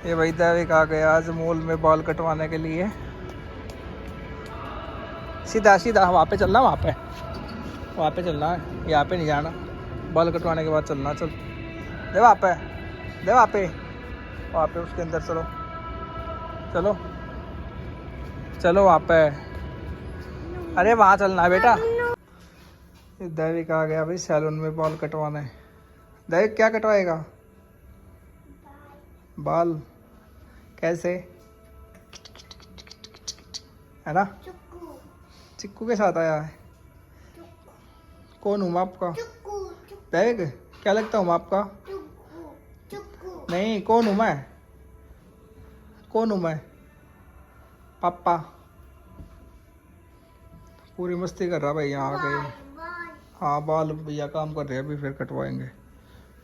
ये भाई दैविक आ गया आज मॉल में बाल कटवाने के लिए। सीधा सीधा वहाँ पे चलना, वहाँ पे चलना है, यहाँ पे नहीं जाना। बाल कटवाने के बाद चलना। चल दे वहाँ पे, दे वहाँ पे उसके अंदर चलो चलो चलो वहाँ पे। अरे वहाँ चलना है बेटा। दैविक आ गया भाई सैलून में बाल कटवाने। दैविक क्या कटवाएगा? बाल कैसे है ना? चिक्कू के साथ आया है। कौन हूँ मैं आपका? दैविक क्या लगता हूँ मैं आपका? नहीं, कौन हूँ मैं? कौन हूँ मैं? पापा। पूरी मस्ती कर रहा भाई यहाँ आ गए। हाँ बाल भैया काम कर रहे हैं, अभी फिर कटवाएंगे।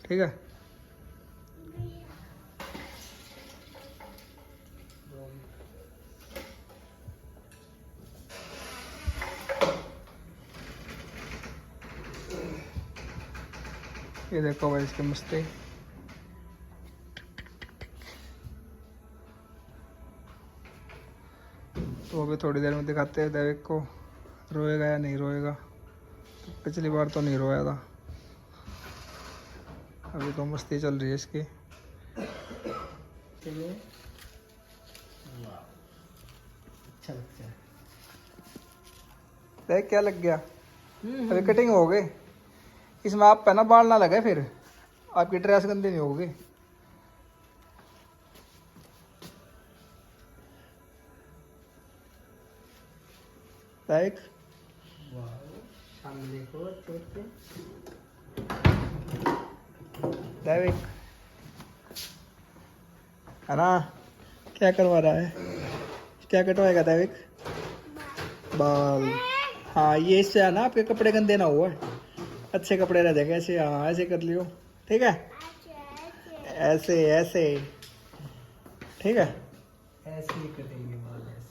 ठीक है। ये देखो भाई इसकी मस्ती। तो अभी थोड़ी देर में दिखाते हैं दैविक को रोएगा या नहीं रोएगा। तो पिछली बार तो नहीं रोया था, अभी तो मस्ती चल रही है इसकी। अच्छा बच्चा है। दैविक क्या लग गया? अभी कटिंग हो गई। इसमें आप पहना बाल ना लगे, फिर आपकी ड्रेस गंदी नहीं होगी। दैविक दैविक है ना? क्या करवा रहा है? क्या कटवाएगा दैविक? बाल। हाँ ये इससे है ना आपके कपड़े गंदे ना हुए, अच्छे कपड़े रह जाएंगे ऐसे। हाँ ऐसे कर लियो, ठीक है? ऐसे ऐसे, ठीक है? ऐसे ही कटेंगे बाल, ऐसे।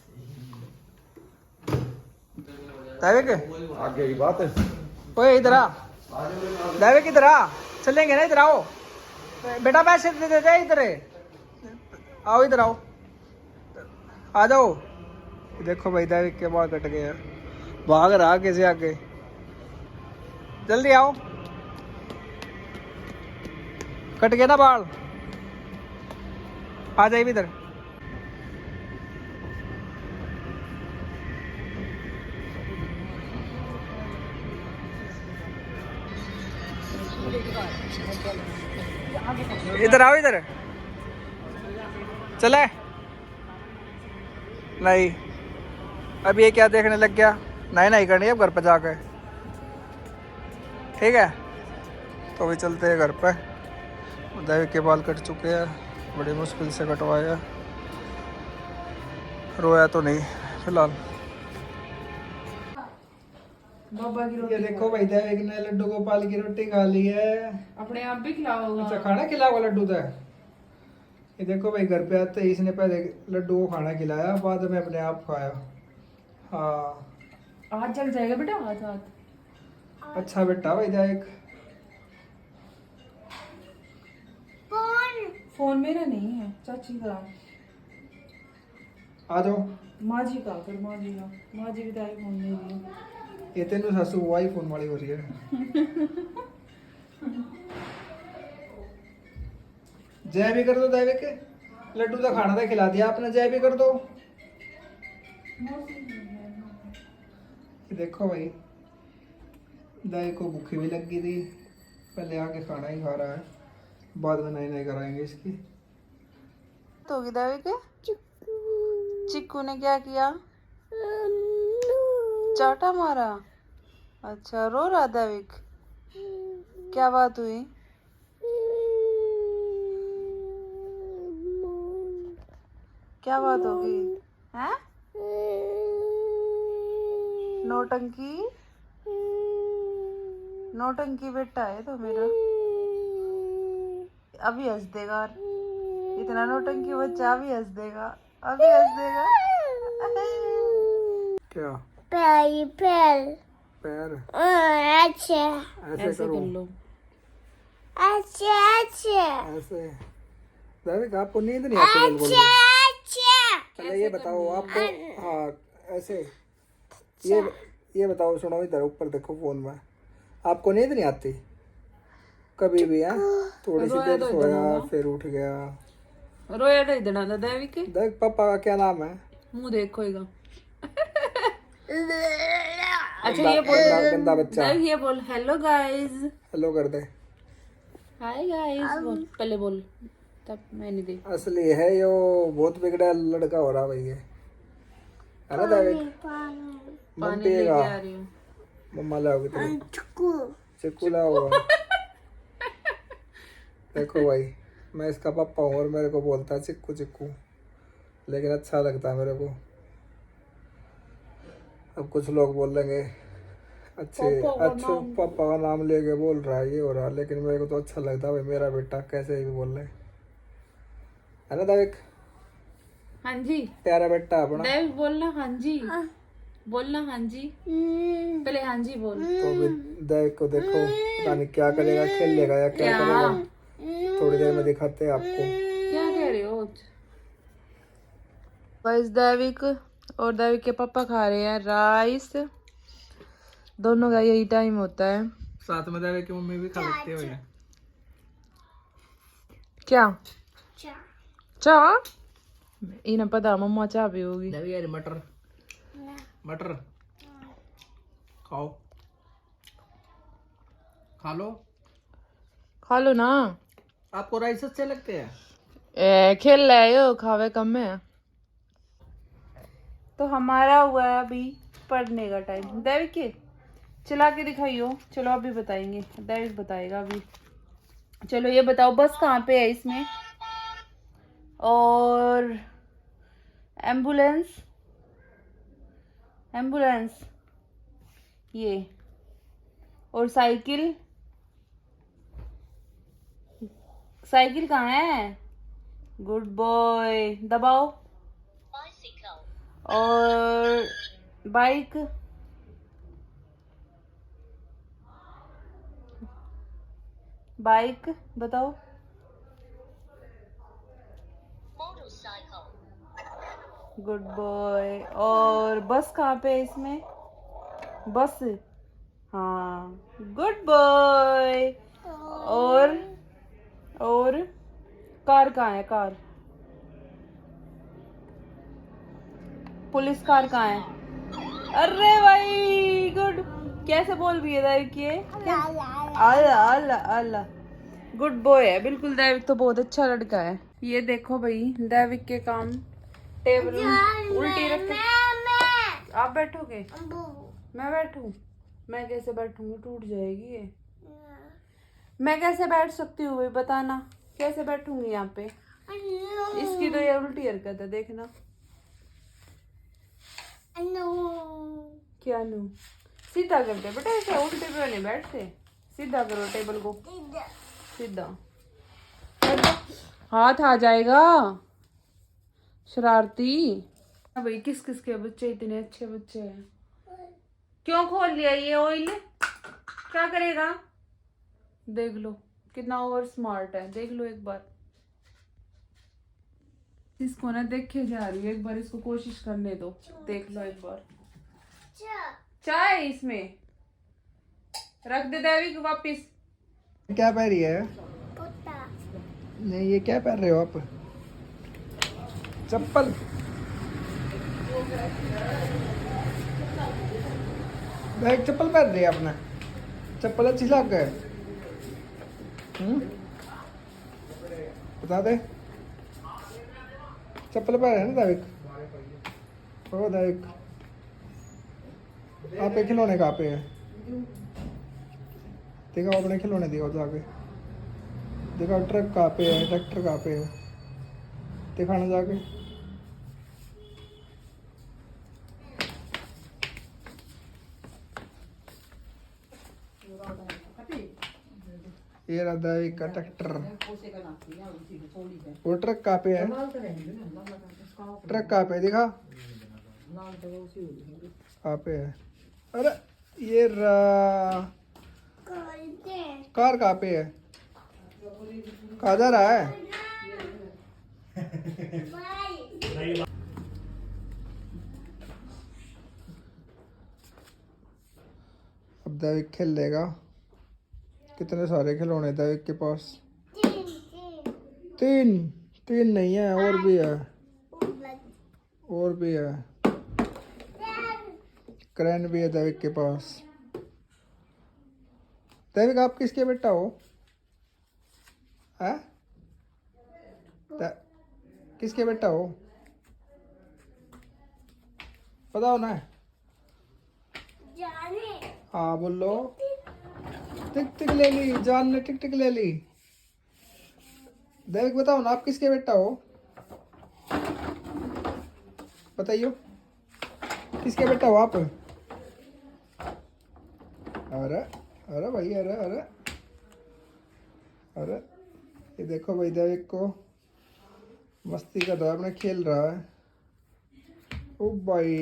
दैविक आगे की बात है। ओए इधर आ। दैविक इधर आ, चलेंगे ना, इधर आओ बेटा। पैसे दे देते इधर, आओ इधर आओ, आ जाओ। देखो भाई दैविक के बाल कट गए हैं, भाग रहा कैसे आगे। जल्दी आओ, कट गए ना बाल, आ जाइए इधर। इधर आओ इधर, चले नहीं। अब ये क्या देखने लग गया? नहीं नहीं करनी अब घर पे जाके, ठीक है? तो अभी चलते हैं घर पे। दैविक के बाल कट चुके हैं, बड़ी मुश्किल से कटवाए हैं। रोया तो नहीं फिलहाल। बाबा की रोटी ये देखो भाई दैविक ने लड्डू गोपाल की रोटी खा ली है। अपने आप भी खिलाओगा? अच्छा खाना खिलाओगा लड्डू तो? ये देखो भाई घर पे आते ही इसने पहले लड्डू को खाना खिलाया, बाद में अपने आप खाया। हाँ हाथ जल जाएगा बेटा, हाथ हाथ। अच्छा बेटा भाई दैविक। फोन मेरा नहीं है, चाची का। आ जाओ। माँ जी का, फिर माँ जी का, माँ जी भी तारी फोन दे दी। ये तेनू सासू आई फोन वाली हो रही है। जय भी कर दो दैविक, लड्डू तो खाना था खिला दिया आपने, जय भी कर दो। देखो भाई दैविक को भूखी भी लग गई थी, पहले आके खाना ही खा रहा है, बाद में नहीं नहीं कराएंगे इसकी। तो होगी दैविक, चिक्कू ने क्या किया? चाटा मारा। अच्छा रो रहा दैविक, क्या बात हुई? क्या बात होगी? हैं? नौटंकी, नौटंकी बेटा है तो मेरा। अभी हंस देगा, इतना नौटंकी बच्चा अभी हंस देगा, अभी हंस देगा। क्या? पैर पैर पैर अच्छा ऐसे ऐसे करो, कर लो। अच्छा अच्छा ऐसे। दैविक आपको नींद नहीं आती बिल्कुल भी? चलो ये बताओ आपको, हाँ ऐसे, ये बताओ, सुनो इधर ऊपर देखो फोन में, आपको नींद नहीं आती कभी भी? है थोड़ी सी देर सोया फिर उठ गया। रोया तो इतना था दैविक के। देख पापा का क्या नाम है? मुंह देखोगा। अच्छा ये बोल, गंदा बच्चा। दैविक ये बोल हेलो गाइस। हेलो कर दे। हाय गाइस बोल, पहले बोल, तब मैं नहीं दी। असली है यो, बहुत बिगड़ा लड़का हो रहा भाई ये, है ना दैविक? मन पानी पिएगा? लेके आ रही हूँ। मम्मा लाओगी तेरे चिक्कू लाओ। देखो भाई, मैं इसका पापा हूँ और मेरे को बोलता है चिक्कू चिक्कू, लेकिन अच्छा लगता है मेरे को। अब कुछ लोग बोलेंगे अच्छे पापा का नाम लेके बोल रहा है, ये हो रहा है, लेकिन मेरे को तो अच्छा लगता है भाई, मेरा बेटा कैसे भी बोल रहे, है ना दैविक? हाँ जी प्यारा बेटा अपना। दैविक बोलना हाँ जी, बोलना हाँ जी, पहले हाँ जी बोल। तो भी दैविक को देखो, पता नहीं क्या करेगा, खेल लेगा या क्या करेगा, थोड़ी देर में दिखाते हैं आपको। क्या कह रहे हो? गाइस दैविक और दैविक के पापा खा रहे हैं राइस, दोनों का यही टाइम होता है। साथ में दैविक की मम्मी भी खा सकती है। क्या चाह? इन्हें पता मम्मा चाह भी होगी। यार मटर मटर खाओ, खा लो ना। आपको राइस अच्छे लगते हैं? खेल रहे हो, खावे कम में। तो हमारा हुआ है अभी पढ़ने का टाइम। दैविक के चला के दिखाइयो। चलो अभी बताएंगे, दैविक बताएगा अभी। चलो ये बताओ बस कहाँ पे है इसमें, और एम्बुलेंस ये, और साइकिल कहाँ है? गुड बॉय, दबाओ। और बाइक बताओ। Good boy. और बस कहाँ पे है इसमें? बस, हाँ गुड बॉय। और कार कहाँ है? कार, पुलिस कार कहाँ है? अरे भाई गुड, कैसे बोल रही है दैविक ये? अल्लाह अल्लाह अल्लाह, गुड बॉय है बिल्कुल। दैविक तो बहुत अच्छा लड़का है। ये देखो भाई दैविक के काम, टेबल उल्टी रख के। आप बैठोगे? मैं बैठूं? मैं कैसे बैठूंगी, टूट जाएगी ये। मैं कैसे बैठ सकती हूँ भाई बताना, कैसे बैठूंगी यहाँ पे? इसकी तो ये उल्टी हरकत है, देखना। क्या नो? सीधा करते बेटा, ऐसे उल्टे पे नहीं बैठते, सीधा करो टेबल को, सीधा। हाथ आ जाएगा, शरारती। भाई किस किस के बच्चे इतने अच्छे बच्चे हैं। क्यों खोल लिया ये ऑयल? क्या करेगा? देख लो कितना ओवर स्मार्ट है, देख लो एक बार। इसको ना देखे जा रही है, एक बार इसको कोशिश करने दो, देख लो एक बार। चाय इसमें रख दे दैविक वापिस। क्या पहन रही है? नहीं ये क्या पहन रहे हो आप? चप्पल? बैग चप्पल पहन रही है आपने? चप्पल अच्छी लग गए? बता दे, चप्पल पहन रहे हैं ना दैविक? ओ दैविक, आपके खिलौने कहाँ पे है? दिखाओ अपने खिलौने, दिखाओ जाके, दिखाओ ट्रक कहाँ पे है, ट्रैक्टर कहाँ पे है, दिखाना जाके। ये रहा दैविक का ट्रैक्टर। वो ट्रक कहाँ पे है? ट्रक कहाँ पे दिखा, कहाँ पे है? अरे ये रहा। कार कहाँ पे है? कहाँ जा रहा है? अब दैविक खेल लेगा। कितने सारे खिलौने दैविक के पास? तीन। तीन नहीं है, और भी है, और भी है। क्रैन भी है दैविक के पास। दैविक आप किसके बेटा हो? हैं? किसके बेटा हो? पता हो ना? हाँ बोलो। टिक टिक ले ली, जान ने टिक टिक ले ली। दैविक बताओ ना, आप किसके बेटा हो? बताइयो, किसके बेटा हो आप? अरे अरे भाई, अरे अरे अरे, ये देखो भाई, दैविक को मस्ती कर रहा है, अपने खेल रहा है। ओ भाई,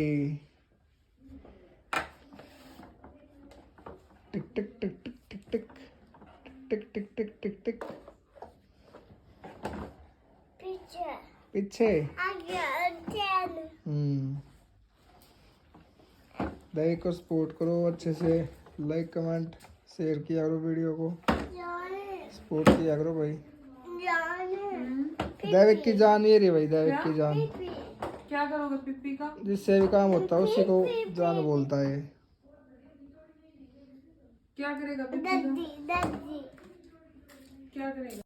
टिक टिक टिक टिक टिक टिक टिक टिक टिक टिक टिक। पीछे। दैविक को सपोर्ट करो अच्छे से, लाइक कमेंट शेयर किया करो वीडियो को, सपोर्ट किया करो भाई। दैविक की जान ये रही भाई, दैविक की जान। क्या करोगे पिप्पी का? जिससे भी काम होता है उसी को जान बोलता है। क्या करेगा पिप्पी का? क्या करेगा?